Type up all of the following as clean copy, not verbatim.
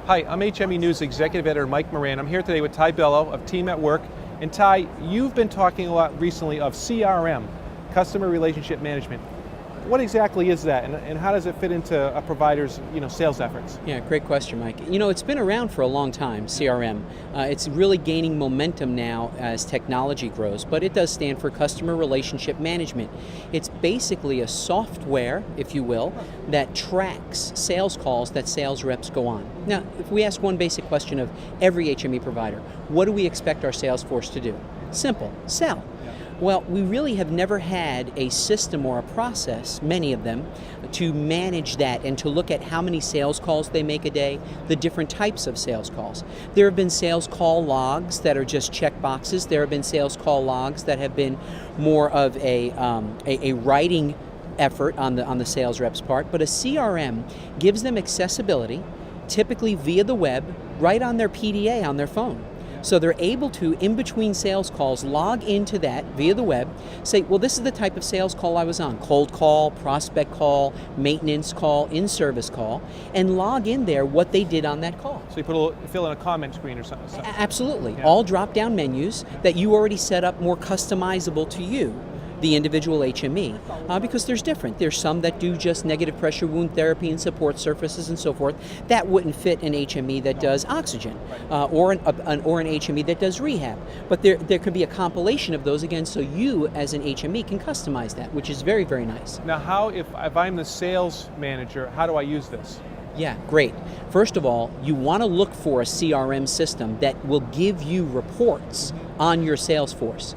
Hi, I'm HME News Executive Editor Mike Moran. I'm here today with Ty Bello of Team at Work. And Ty, you've been talking a lot recently of CRM, Customer Relationship Management. What exactly is that, and how does it fit into a provider's sales efforts? Yeah, great question, Mike. It's been around for a long time, CRM. It's really gaining momentum now as technology grows, but it does stand for Customer Relationship Management. It's basically a software, if you will, that tracks sales calls that sales reps go on. Now, if we ask one basic question of every HME provider, what do we expect our sales force to do? Simple, sell. Well, we really have never had a system or a process, many of them, to manage that and to look at how many sales calls they make a day, the different types of sales calls. There have been sales call logs that are just check boxes. There have been sales call logs that have been more of a writing effort on the sales rep's part. But a CRM gives them accessibility, typically via the web, right on their PDA on their phone. So they're able to, in between sales calls, log into that via the web, say, well, this is the type of sales call I was on, cold call, prospect call, maintenance call, in-service call, and log in there what they did on that call. So you fill in a comment screen or something? Absolutely. Yeah. All drop-down menus that you already set up more customizable to you, the individual HME, because there's some that do just negative pressure wound therapy and support surfaces and so forth. That wouldn't fit an HME that does oxygen, or an HME that does rehab. But there could be a compilation of those again, so you as an HME can customize that, which is very, very nice. Now, if I'm the sales manager, how do I use this? Yeah, great. First of all, you want to look for a CRM system that will give you reports on your sales force,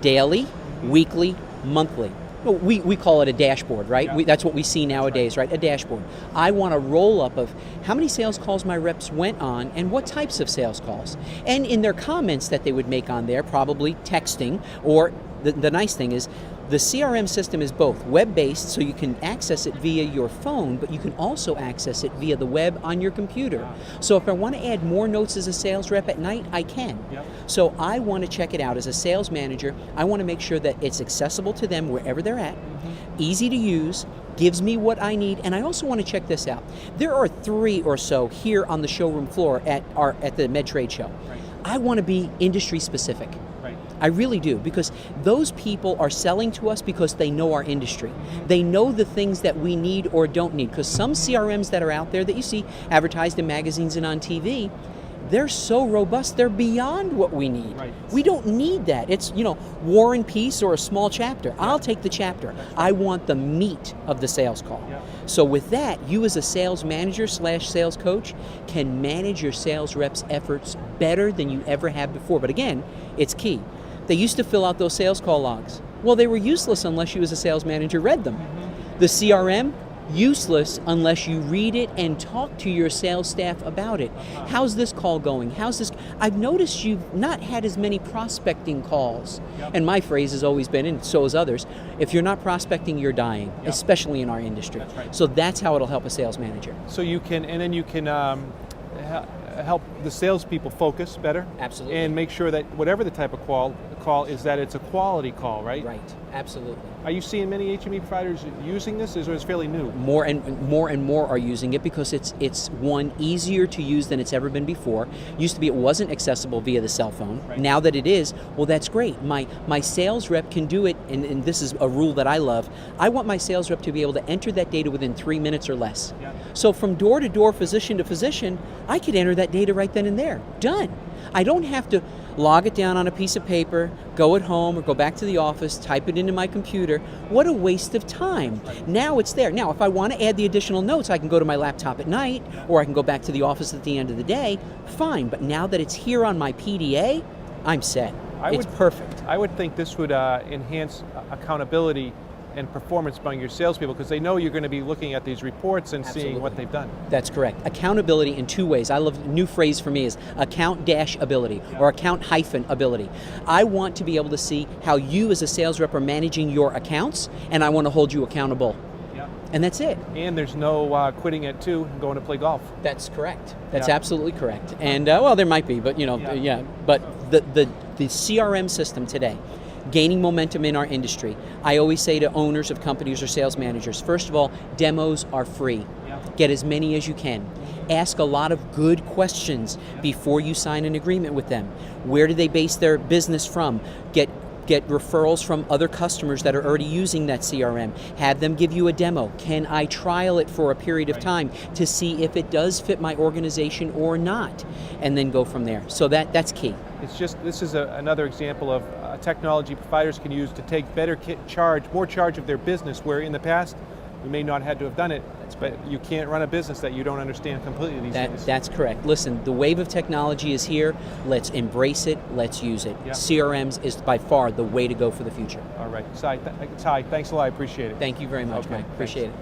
daily, weekly, monthly. We call it a dashboard, right? Yeah. That's what we see nowadays, right? A dashboard. I want a roll-up of how many sales calls my reps went on and what types of sales calls. And in their comments that they would make on there, probably texting, or the nice thing is the CRM system is both web-based, so you can access it via your phone, but you can also access it via the web on your computer. So if I want to add more notes as a sales rep at night, I can. Yep. So I want to check it out as a sales manager. I want to make sure that it's accessible to them wherever they're at, easy to use, gives me what I need, and I also want to check this out. There are 3 or so here on the showroom floor at the MedTrade show. Right. I want to be industry specific. Right. I really do, because those people are selling to us because they know our industry. They know the things that we need or don't need, because some CRMs that are out there that you see advertised in magazines and on TV, they're so robust, they're beyond what we need. Right. We don't need that. It's, War and Peace or a small chapter. Yeah. I'll take the chapter. I want the meat of the sales call. Yeah. So with that, you as a sales manager / sales coach can manage your sales reps' efforts better than you ever have before. But again, it's key. They used to fill out those sales call logs. Well, they were useless unless you as a sales manager read them. The CRM, useless unless you read it and talk to your sales staff about it. How's this call going? I've noticed you've not had as many prospecting calls. Yep. And my phrase has always been, and so has others, if you're not prospecting, you're dying, yep. Especially in our industry. That's right. So that's how it'll help a sales manager. So you can help the salespeople focus better. Absolutely. And make sure that whatever the type of call is, that it's a quality call, right? Right, absolutely. Are you seeing many HME providers using this, or is it fairly new? More and more are using it because it's one, easier to use than it's ever been before. Used to be it wasn't accessible via the cell phone. Right. Now that it is, well, that's great. My sales rep can do it, and this is a rule that I love. I want my sales rep to be able to enter that data within 3 minutes or less. Yeah. So from door to door, physician to physician, I could enter that data right then and there. Done. I don't have to log it down on a piece of paper, go at home or go back to the office, type it into my computer. What a waste of time. Now it's there. Now, if I want to add the additional notes, I can go to my laptop at night, or I can go back to the office at the end of the day. Fine, but now that it's here on my PDA, I'm set. It's perfect. I would think this would enhance accountability and performance among your salespeople, because they know you're going to be looking at these reports and Absolutely. seeing what they've done. That's correct. Accountability in 2 ways. I love, a new phrase for me is account-ability or account-ability. I want to be able to see how you as a sales rep are managing your accounts, and I want to hold you accountable. Yeah. And that's it. And there's no quitting at 2 and going to play golf. That's correct. That's absolutely correct. And well, there might be, but But the CRM system today, gaining momentum in our industry. I always say to owners of companies or sales managers, first of all, demos are free. Get as many as you can. Ask a lot of good questions before you sign an agreement with them. Where do they base their business from? Get referrals from other customers that are already using that CRM. Have them give you a demo. Can I trial it for a period of time to see if it does fit my organization or not? And then go from there. So that's key. It's just, this is another example of technology providers can use to take more charge of their business, where in the past, we may not have to have done it, but you can't run a business that you don't understand completely these days. That's correct. Listen, the wave of technology is here. Let's embrace it. Let's use it. Yeah. CRMs is by far the way to go for the future. All right. Ty, thanks a lot. I appreciate it. Thank you very much, Okay, Mike. Appreciate it.